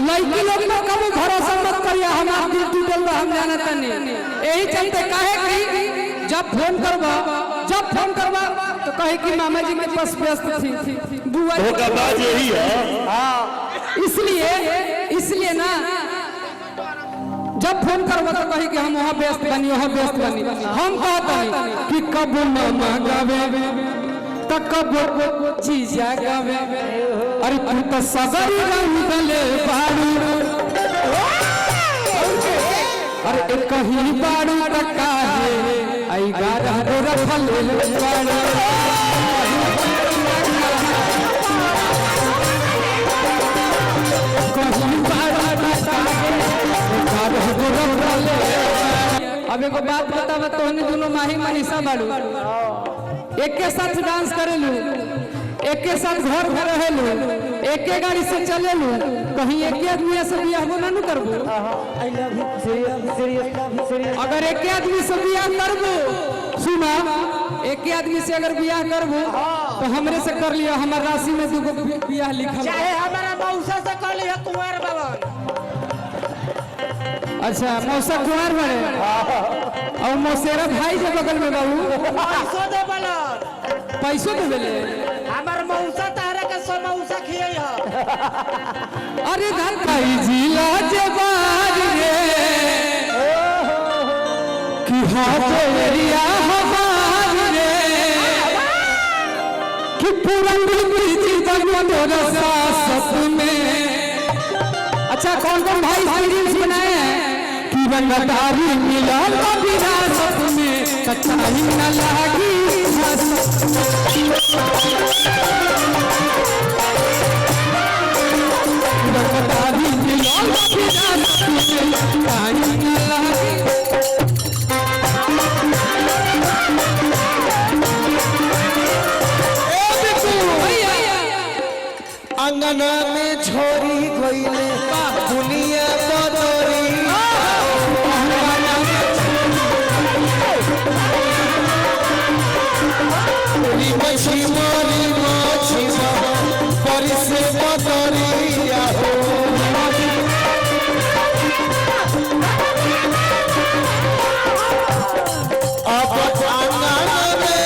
लड़की लोग में कभी भरोसा मत करिए, हमारा दिल टूटल बा, हम जानत नहीं। यही चलते काहे कि जब फोन करबा तो कहे कि मामा जी के पास व्यस्त थी बुआ का बात यही है। हाँ, इसलिए ना जब फोन करबा तो कहे कि हम वहाँ व्यस्त बनी। हम कहते हैं कि कब मामा गावे तो कब जीजा गावे। अरे तू तो सगरी रंग दले बारू, अरे कहीं बारू टका है आई गारा रखल बारू। अब एगो बात बतावा, तोहने दोनों माही मनीषा बारू एक के साथ डांस करेलू, एक के साथ घर में रहेलू, एक के गाड़ी से चलेलू, कहीं एक के आदमी से बियाह ना करबू। अगर एक के आदमी से बियाह करबू, सुना, एक के आदमी से अगर बियाह करबू तो हमरे से कर लिया, हमारे राशि में दूगो बियाह लिखा, चाहे हमारा मौसा से कर लिया कुंवर बाबा। अच्छा मौसा कुंवर बड़े और मौसेरा भाई के बगल में बाबू पैसों दे बेले हमार मौसा तारा के समौसा खियाई है। अरे धन भाई जिला जवान रे कि हाथेरिया हमार रे कि पुरंगी की जीवन तोरा साथ में। अच्छा कौन भाई सीरीज बनाए हैं कि रंगदारी मिला विरासत में, कचाई न लागी रंगदारी मिला विरासत में, कचाई न लागी। अंगना में छोरी गईले दुनिया बदरी, मछी मारी मछी परी से बदरिया हो। अब अंगना में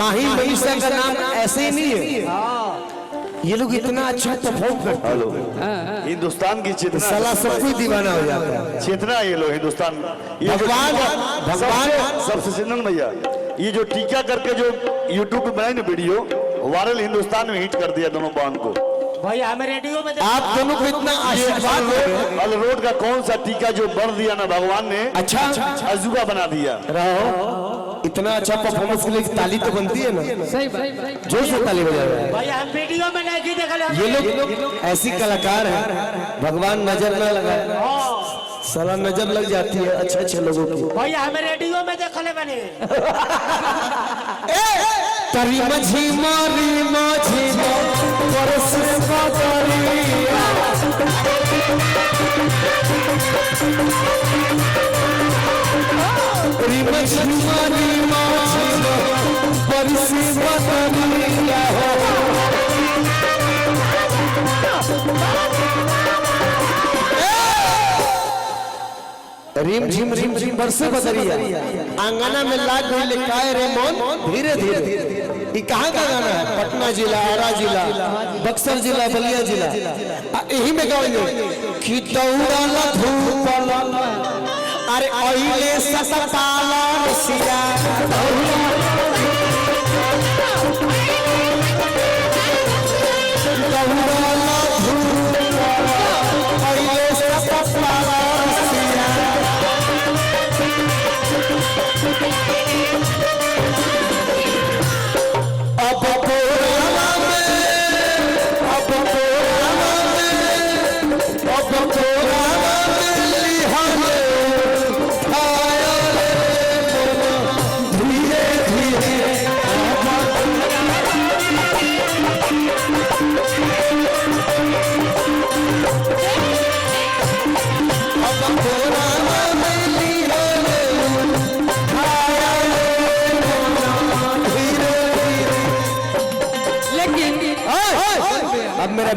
माही मनीषा का नाम ऐसे ही नहीं है, ये लोग इतना अच्छा परफॉर्म करते हैं। हिंदुस्तान की चेतना, साला सब कोई दीवाना हो जाता है। चेतना ये लोग हिंदुस्तान, भगवान सबसे चंदन भैया, ये जो टीका करके जो यूट्यूब पे बनाई ना वीडियो, वायरल हिंदुस्तान में हिट कर दिया दोनों बांध को। भाई हमें रेडियो में आप दोनों को इतना आशीर्वाद, अल रोड का कौन सा टीका जो बढ़ दिया ना भगवान ने, अच्छा अजूबा बना दिया। रहो इतना अच्छा परफॉर्मेंस के लिए ताली तो बनती है ना, सही बात, जोर से ताली बजा रहे हैं। भाई हम वीडियो में नहीं देखल, ये लोग ऐसी कलाकार हैं, भगवान नजर न लगाए, साला नजर लग जाती है अच्छे लोगों की। भाई हमें रेडियो में देखले बने तरी मझी मारी माझी परस बदरिया, तरी मझी मारी माझी परस बदरिया हो। रिम झिम बरसे बदरिया, आंगना में लाग गई काय रे मन धीरे धीरे। ये कहाँ का गाना है? पटना जिला, आरा जिला, बक्सर जिला, बलिया जिला, यही में गाएंगे कि दौड़ाला धूपला, अरे ओइले ससपाला रसिया, दौड़ाला धूपला ओइले ससपाला रसिया।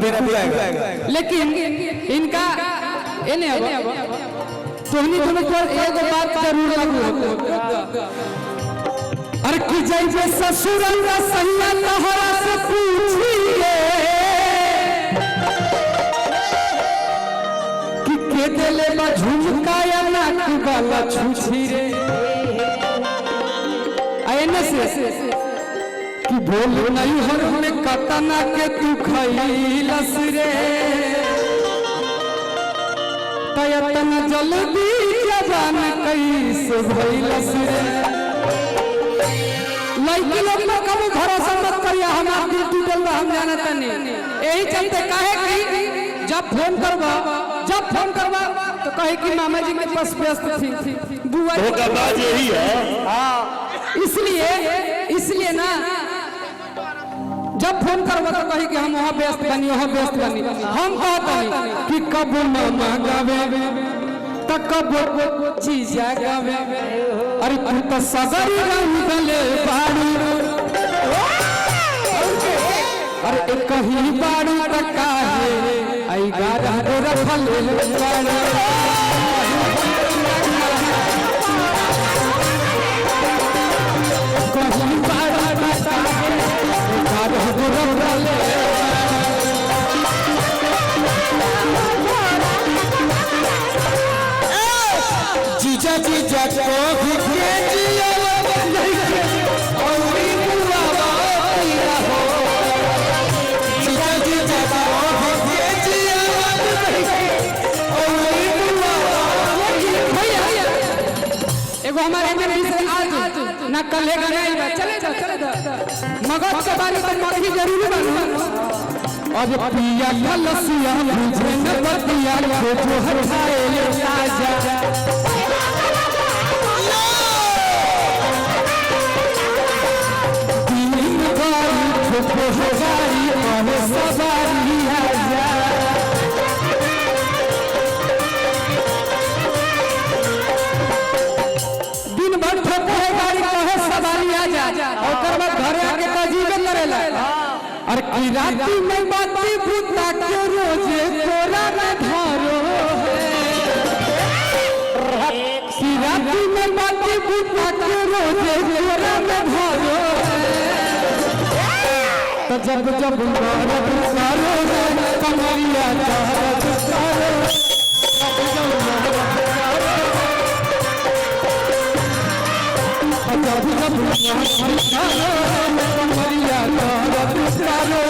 मेरा बिल्कुल गाएगा। लेकिन इनका एने अब तोहनी तुम्हें तो एगो बात जरूर लागू होतो। अरे कि जैसे ससुरल का सैया तहरा से पूछिए कि के देले बा झुमका या नाक वाला छुछी रे आयने से कि बोल नहीं हर में कतना के तू खइलस रे तयतना जल्दी जवान कैसे भइलस रे। लड़की लोग में कभी भरोसा मत करिया, हमार दिल टूटल बा हम जानत नहीं। यही चलते काहे कि जब फोन करबा तो कहे कि मामा जी के पास व्यस्त थी बुआ का बात यही है। इसलिए ना जब फोन करबा तो कही कि हम वहाँ व्यस्त बनी हम कहते कि कब मामा गावे तो कब चीजा गावे। अरे तू तो सगरी रंग गले बाड़ू अरे कहीं बाड़ू तो काहे आई गारा रो रखल बाड़ू कहीं बाड़ू तो काहे गारा रो रखल। जीजा जीजा को भी के जिया नहीं के औरी बुलावा तेरा हो। जीजा जीजा को भी के जिया नहीं के औरी बुलावा। भैया एगो हमारे में आज ना कल है नहीं बा चले जा मगज के बारे में मरही जरूरी बनू। अब पिया ललसिया मुझे न बतिया को जो हटाए ले आजा हजारी और सवारी आजा दिन भर ठोके गाड़ी कहे सवारी आजा और कर बाद घरे आके तजीबे करेला। और की राती में बाती भूता के रोजे कोरा में धारो की राती में बाती भूता के रोजे कोरा में धारो तो जब जब मारत सारो कमरिया चाहत सारो जब जब मारत सारो कमरिया चाहत सारो।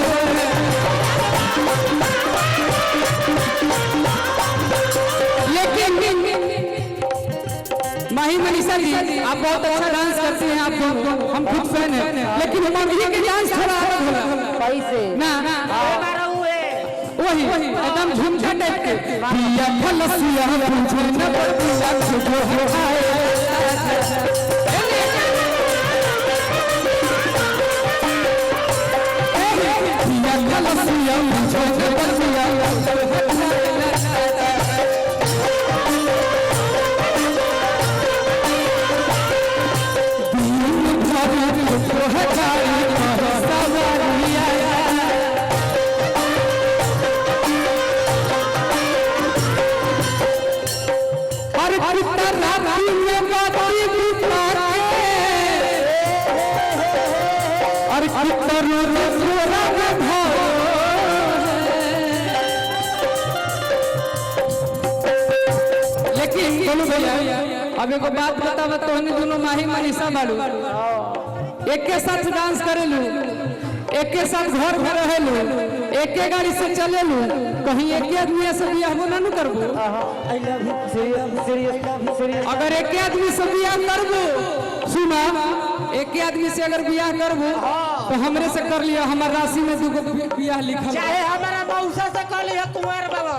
लेकिन माही मनीषा जी आप बहुत अच्छा डांस करती हैं, आप हम खुद फैन हैं, लेकिन मंगली के डांस थोड़ा अलग होला ना वही एकदम झुमझा टाइप के पिया फलसिया मुझे न बतिया जो हाय पिया फलसिया मुझे न बतिया लेकिन बोलो भैया अब एगो बात बतावा तो दोनों माही मनीषा बाड़ू एक के साथ डांस करेलू एक के साथ घर में रहेलू एक के गाड़ी से चलेलू कहीं एक ही आदमी से बियाह ना करबो। अगर एक के आदमी से बियाह करबो सुना एक के आदमी से अगर बियाह करबो तो हमरे से कर लिया हमार राशि में दूगो बियाह लिखल चाहे हमारा मौसा से कर लिया कुंवर बाबा।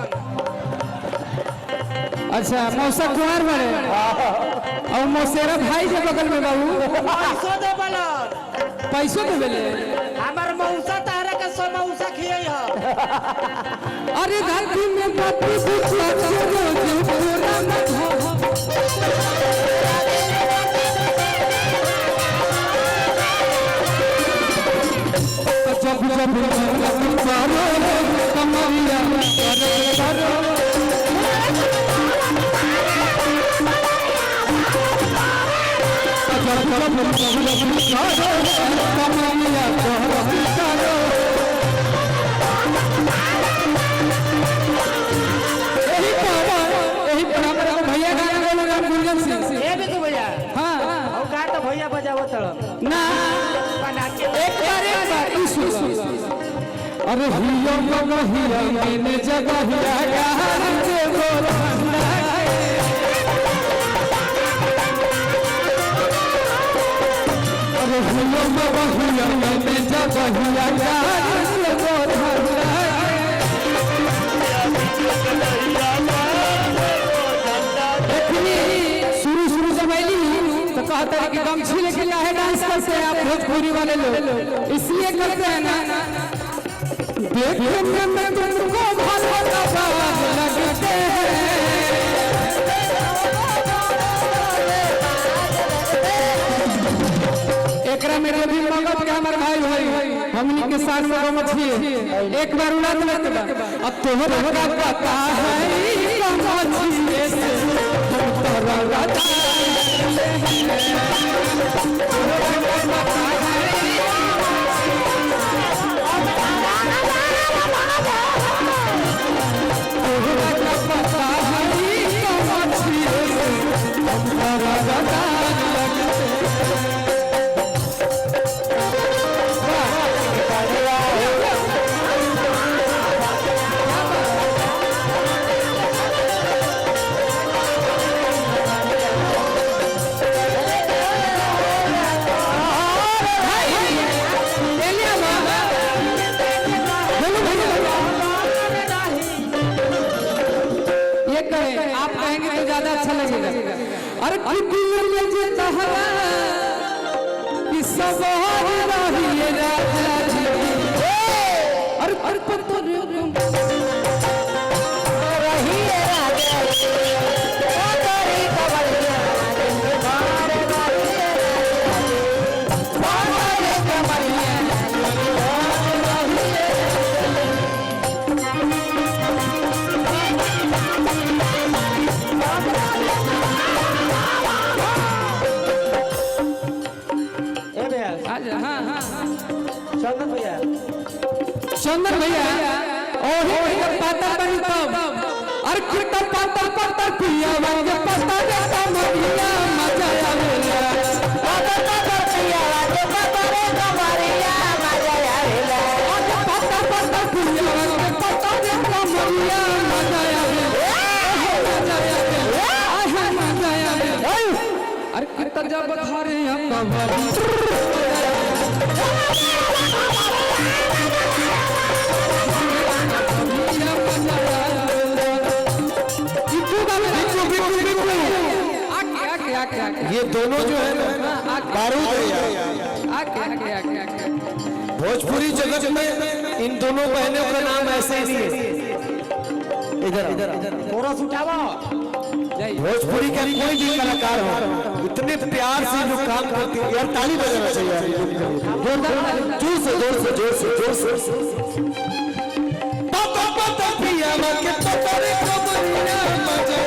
अच्छा मौसा कुंवर बड़े और मौसेरा भाई के बगल में बाबू पैसों दे बेले हमार मौसा तारा के सो मौसा खिए ह। अरे धरती में बाती बुझा चलो जो पूरा न हो जब जब मारो भैया गाना बोलो गुंजन सिंह ए भी तू भैया हाँ और गा तो भैया बजावो तड़ ना बना के एक बार अरे हियो मगो हिया मैंने जगह हिया गाना के बोल अरे हियो मगो हिया मैंने जगह हिया गाना के बोल शुरू जब आईली तो कहते हैं कि गमछी लेके लाहे डांस करते हैं आप भोजपुरी वाले लोग इसलिए करते हैं ना देखने में तुमको भला लगते हैं एकरा में भी मगध के हमारे भाई भाई हमनी के साथ में मछली एक बार उड़ा देते अब तोहरा का पता है मछली से तोहरा राजा आप कहेंगे तो ज्यादा अच्छा लगेगा अरे कि सब रहिए राजा जी अरे पत्तो रहिए राजा जी ओ तोरी कवरिया बारे बारे बारे कवरिया ए भैया हाँ हाँ चंदन भैया चंदन भैया ओहे भैया पाता बनी तब अरे कितना पाता पाता पिया वांगे पाता देता मरिया मजा आवेला पाता पाता पिया वांगे पाता रे कवरिया मजा आवेला पाता पाता पिया वांगे पाता देता मरिया मजा आवेला मजा आवेला मजा आवेला अरे कितना जब धारे ये दोनों जो है ना बारूद भोजपुरी जगत में इन दोनों बहनों का नाम ऐसे ही है। इधर इधर कोरस उठावा भोजपुरी का कोई भी कलाकार हो इतने प्यार से जो काम करते हैं यार ताली बजाना चाहिए जोर से जोर से जोर से जोर से पापा पापा पिया के पापा रे कमरिया मजा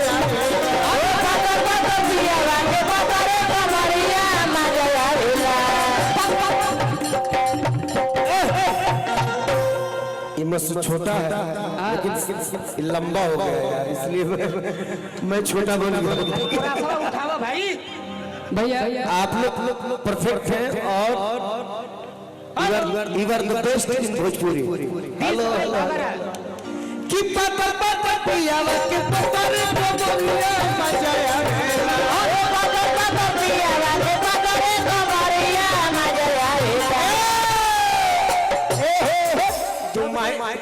आवे पाता पाता पिया वांगे पाता रे कवरिया मजा आवेला ये मुझसे छोटा है लेकिन लंबा हो गया यार इसलिए मैं छोटा बन गया। कोरस उठावा भाई भैया आप लोग परफेक्ट हैं और you are the best in Bhojpuri. Hello कि पाता पाता पिया के पाता रे कमरिया मजा आवेला पाता पाता पिया वांगे पाता रे कवरिया मजा आवेला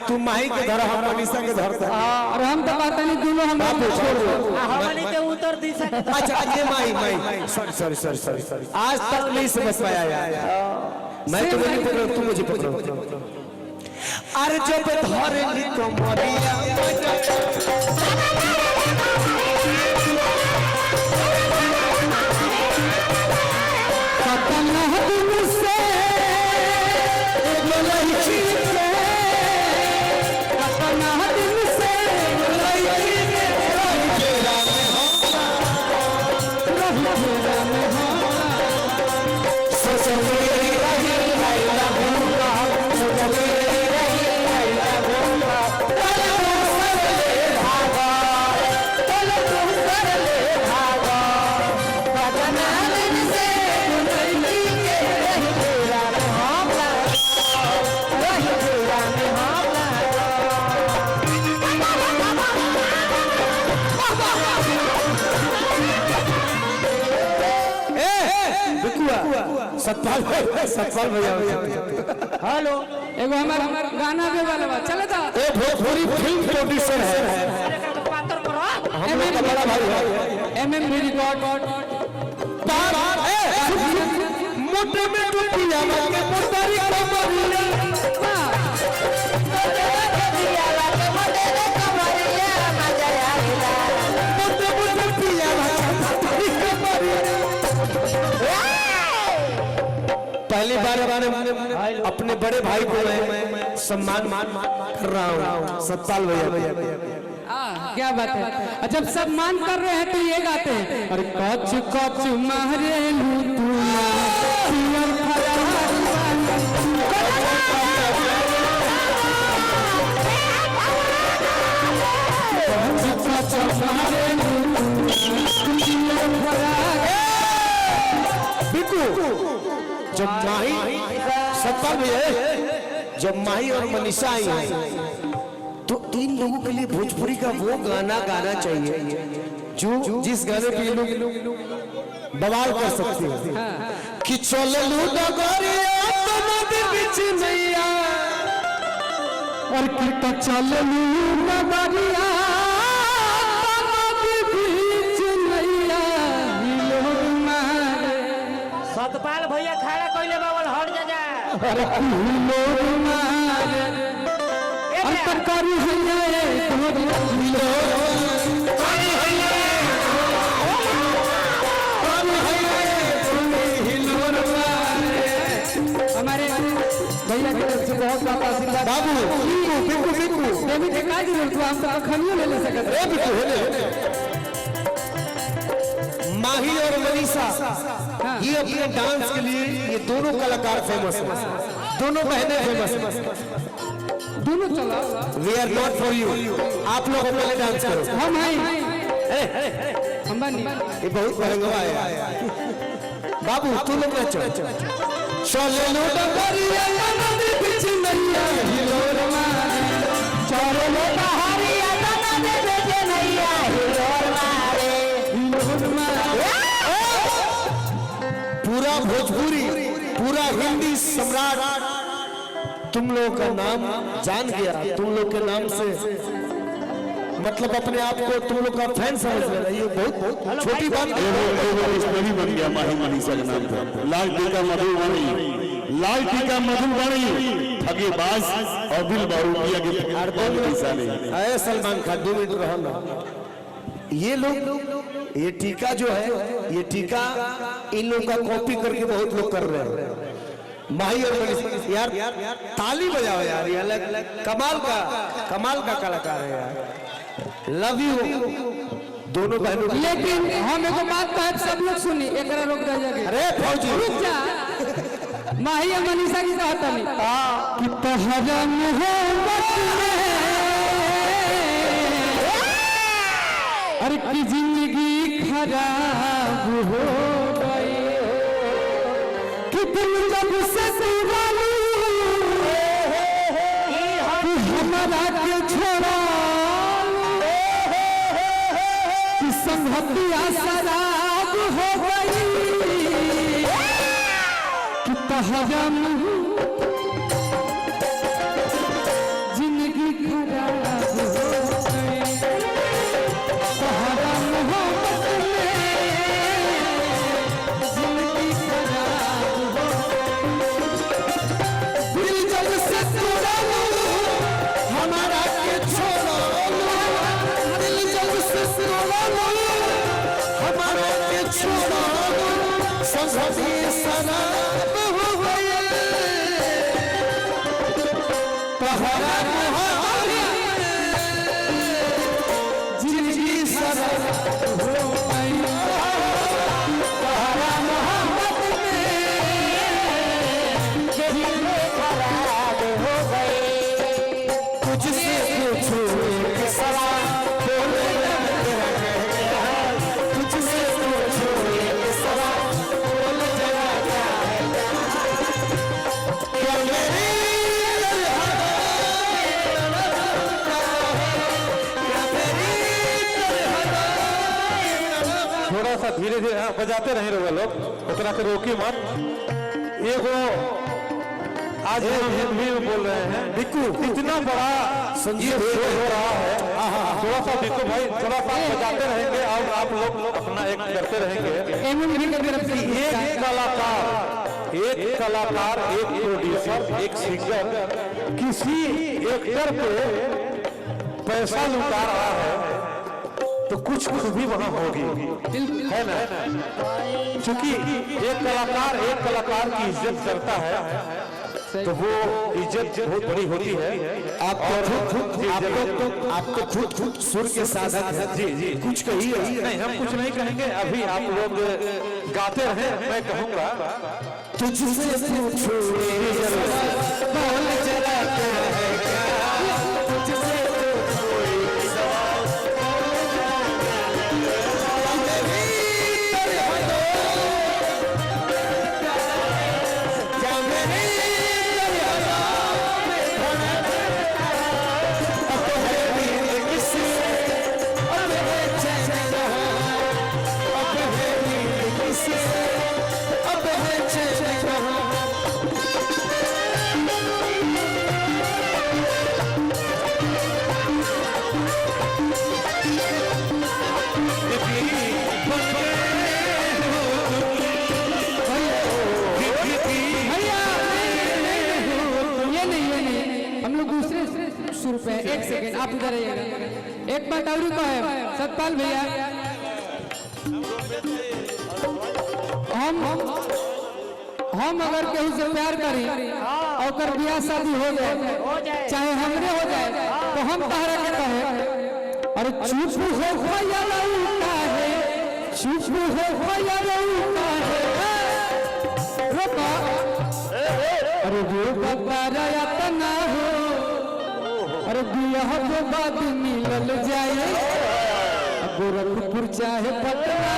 तू माही के धर हम मनीषा के धरता और हम तो बात नहीं दोनों हम छोड़ दो हमनी के उत्तर दिशा के अच्छा ये माही सॉरी सॉरी सॉरी सॉरी आज तक नहीं समझ पाया यार मैं तो नहीं पकड़ा तू मुझे पकड़ो अरे जब धरे कमरिया तना दिन से दुनैली के रही तेरा में हम लागल रही तेरा में हम सतपाल भैया हेलो एगो हमार गाना गे वाला बा चले जा ये भोजपुरी फिल्म प्रोड्यूसर है, पातर करो हम लोग का बड़ा भाई है। एमएम रिकॉर्ड मोटे में टुटिया के मोटारी कमरिया दिया के मोटे रे कमरिया मजा आवेला मोटे मोटे पिया मोटारी कमरिया। पहली बार अपने बड़े भाई को मैं सम्मान कर रहा हूँ सतपाल भैया। क्या बात है। जब सब मान कर रहे हैं तो ये गाते हैं अरे कच कच मारे जब माही सतपाल भैया जब माही और मनीषा आई हैं तो इन लोगों के लिए भोजपुरी का वो गाना गाना चाहिए जो जिस गाने पे ये लोग बवाल कर सकते हैं कि चललू डगरिया नदी बीच नैया और की चललू नगरिया नदी बीच नैया हिलोर मारे सतपाल भैया खड़ा कइले बावल हट जा अरे हिलोर मारे अंतर करी हैया हमारे भैया की तरफ से बहुत बहुत आशीर्वाद बाबू बिल्कुल बिल्कुल बेबी के काज जरूरत हम तो खनियो ले सकते ए बिल्कुल माही और मनीषा ये अपने डांस के लिए ये दोनों कलाकार फेमस हैं, दोनों बहनें फेमस हैं। दोनों चला we are not for you, आप लोग पहले डांस करो। हम हैं हम बनी ये बहुत महंगा है बाबू, तू लोग नाचो। चले लो डगरिया नदी बीच नैया हिलोर मारे, चलो लो हरिया तना दिन से नैया हिलोर मारे हिलोर मारे। पूरा भोजपुरी पूरा हिंदी सम्राट तुम लोगों का नाम जान गया, तुम लोग के नाम से मतलब अपने आप को तुम लोग का फैन समझ ले रही है। बहुत छोटी बात स्टोरी बन गया माही मनीषा के नाम पर। लाल टीका मधुबनी, लाल टीका मधुबनी ठगेबाज और दिल बारूदिया के मनीषा ने। अरे सलमान खान 2 मिनट रहो ना। ये लोग ये टीका जो है ये टीका इन लोगों का कॉपी करके बहुत लोग कर रहे हैं। माही और मनीषा यार ताली बजाओ यार, ये अलग कमाल का कलाकार है यार। लव यू दोनों बहनों। लेकिन हम एगो बात कहब सब लोग सुनी, एकरा रोक दे जाके। अरे फौजी रुक जा। माही और मनीषा की कहता नहीं कि तोहरा मोहब्बत में अरे की जिंदगी खराब हो गई कि तुम जब से दीवानी हमारा के छोड़ा कि संगतिया शराब हो गई कि तहरा जिंदगी खराब हो गई तहरा मोहब्बत में जिंदगी खराब हो दिल जब से तोड़ा हमारा के छोड़ो, दिल जब से तोड़ा हमारा के छोड़ो, संगति शराब हो गई तहरा जिंदगी शराब हो गई तहरा मोहब्बत में जिंदगी खराब हो गई तुझसे पूछो एक सवाल बोले ना तेरा कहना, तुझसे पूछो एक सवाल धीरे धीरे हाँ बजाते रहे रहे लोग उतना के रोकी मत। एगो आज हम भी बोल रहे हैं बिक्कू इतना बड़ा संगीत हो रहा है, थोड़ा सा बिक्कू भाई थोड़ा सा बजाते रहेंगे और आप लोग अपना एक करते रहेंगे। एक कलाकार एक प्रोड्यूसर एक सिंगर किसी एक्टर पे पैसा लुटा रहा है तो कुछ भी वहां होगी, है ना? क्योंकि एक कलाकार की इज्जत करता है तो वो इज्जत बहुत बड़ी होती है। आपको खुद सुर के साधक है। जी जी कुछ कहिए। नहीं हम कुछ नहीं कहेंगे, अभी आप लोग गाते रहे, मैं कहूँगा तुझसे पूछो बोल जरा क्या है क्या, तुझसे सुर पे। एक सेकंड आप इधर आइएगा, एक बात और को है सतपाल भैया, हम अगर केहू से प्यार करी और ब्याह शादी हो जाए चाहे हमरे हो जाए तो हम तहरा के कहे अरे चुप हो या लौटा है, चुप हो या लौटा है, रोका अरे रोका तारा यातना हो, अरे बियाह के बाद मिलल जाए गोरखपुर चाहे पटना।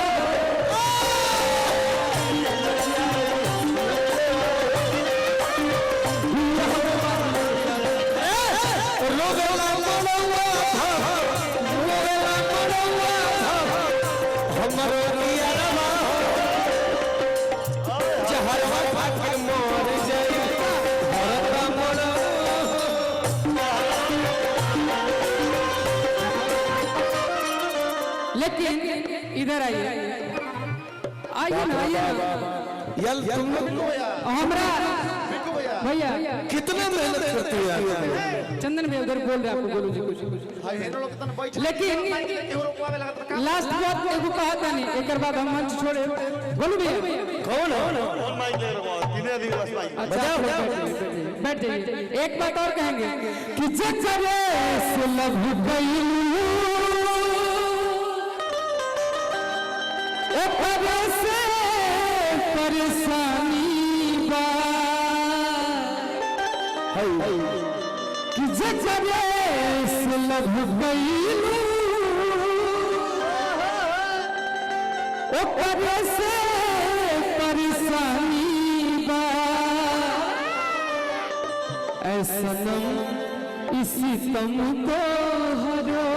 लेकिन इधर आइए आइए ना यार तुम लोग हमरा भैया कितना मेहनत करते हैं चंदन भैया उधर बोल रहे आपको बोलू जी कुछ, लेकिन लास्ट बात एगो कहा था नहीं, एक बाद हम मंच छोड़े बोलू भैया कौन है? अच्छा बैठ जाइए। एक बात और कहेंगे कि जरे से लभ गई से परेशानी बा कि जरे से लभ गई से परेशानी बा, ऐसनम इसी तम को हरो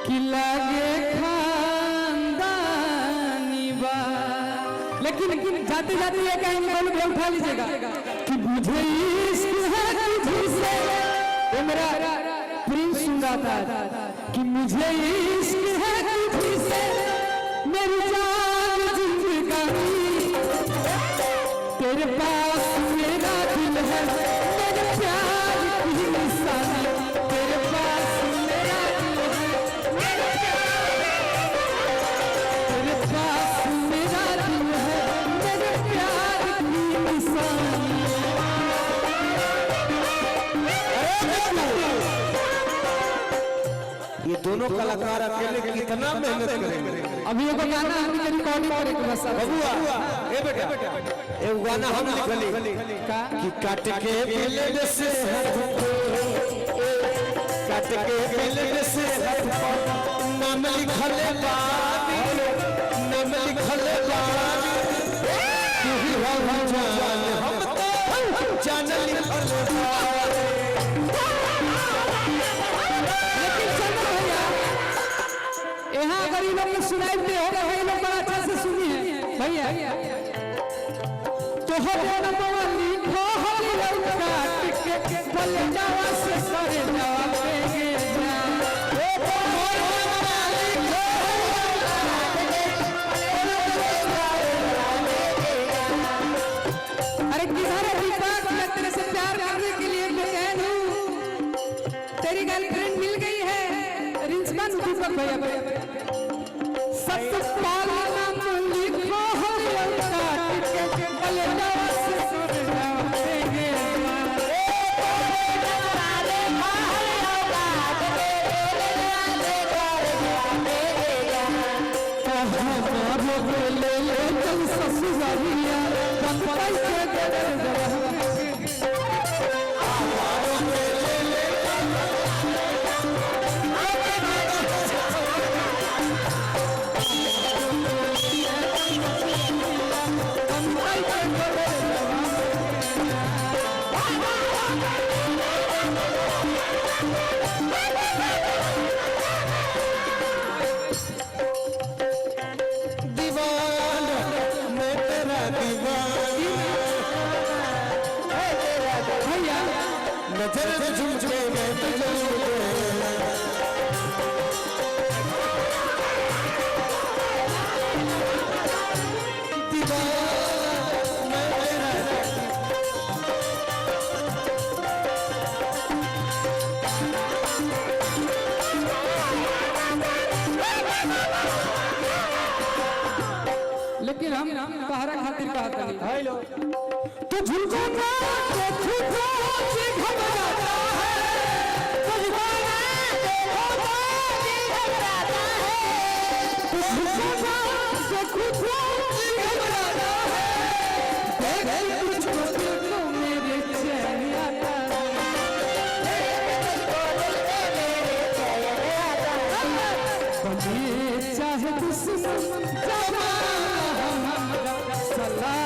कि लागे लेकिन जाते जाते ये कहेंगे बोल के उठा लीजिएगा कि मुझे इश्क है तुझसे, ये मेरा प्रिंस सुन रहा था कि मुझे इश्क है तुझसे मेरी जान जिंदगानी, तेरे पास मेरा दिल है मेरे प्यार की निशानी, तेरे पास मेरा दिल है मेरे प्यार, तेरे पास मेरा दिल है मेरे प्यार की निशानी। ये दोनों कलाकार अकेले कितना मेहनत करेंगे। अभी एगो गाना हम रिकॉर्डिंग करे के बस बबुआ ए बेटा एगो गाना हम लिखली कि काट के ब्लेड से काट के ब्लेड से नाम लिखले बानी, नाम लिखले बानी तू ही हम जान हम तो जान लिखले बानी। यहाँ अगर इन लोग के सुनाई दे होगा भाई लोग बड़ा अच्छा से सुनिए भैया तो हो ना बोली खो हरी लौका टिके भले जावा से करे जावा पेगे जा अरे किधर है दीपक मैं तेरे से प्यार करने के लिए बेचैन हूँ तेरी गर्लफ्रेंड मिल गई है रिंचमन दीपक भैया सतपाल नाम लिखो हरियंका टिके भले जावा से करे जावा पेगे ससुरिया बनपाई के दीवाना मैं तेरा दीवाना भैया नजर से झुमके मैं तुझे दीवाना मैं तेरा लेकिन हम पहरा खातिर कहते नहीं तो झुमको ना तो झुमको से घबराता है तुझको ना देखो तो दिल घबराता है तो झुमको ना तो झुमको से घबराता है देख तुझको दिल को मेरे चैन आता है चाहे दुश्मन सलामत रहे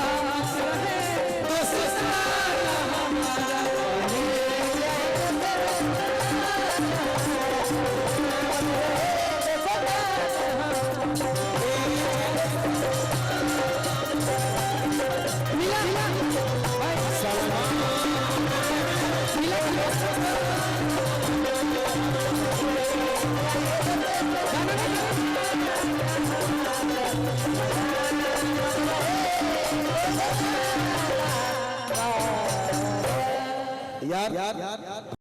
यार